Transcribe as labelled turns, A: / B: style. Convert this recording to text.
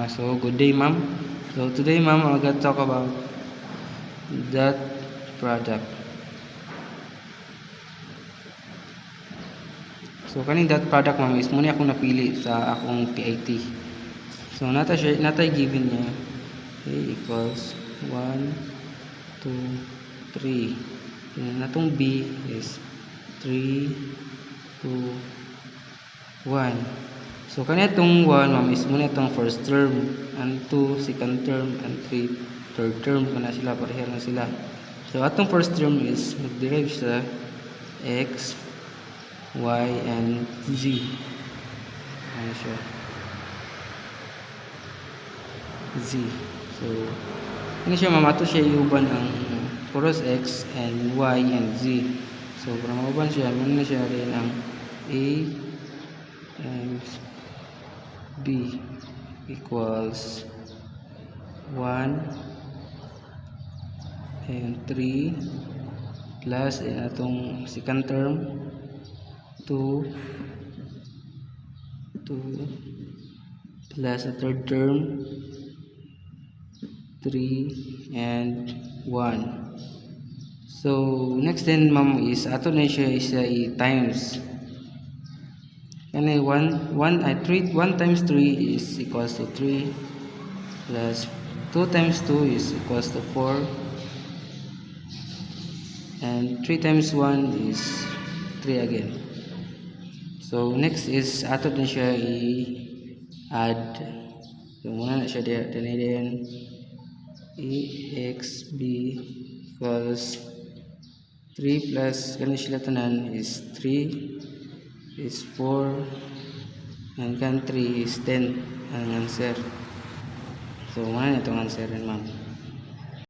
A: So good day, ma'am. So today, ma'am, I'm gonna talk about that product. So kaning that product, ma'am, is muna akong napili sa akong PIT. So natay given niya A equals 1, 2, 3. And natong B is 3, 2, 1. So kanitong 1, ma'am, is muna itong first term, and 2 second term, and 3 third term. Kana sila, pareha na sila. So atong first term is nag-derive sa x, y, and z. Ano siya? Z. So ano siya, ma'am, ato siya iuban ang puros x and y and z. So para mauban siya, muna na siya rin ang a times b equals 1 and 3 plus atong second term 2 plus a third term 3 and 1. So next then, ma'am, is ato na siya is times. Kani 1 times 3 is equals to 3 plus 2 times 2 is equals to 4 and 3 times 1 is 3 again. So next is ato na siya i-add. So muna na siya din exb equals 3 plus kani sila tanan is 3 is 4 and kan 3 is 10 ang answer. So muna na itong answer rin, ma'am.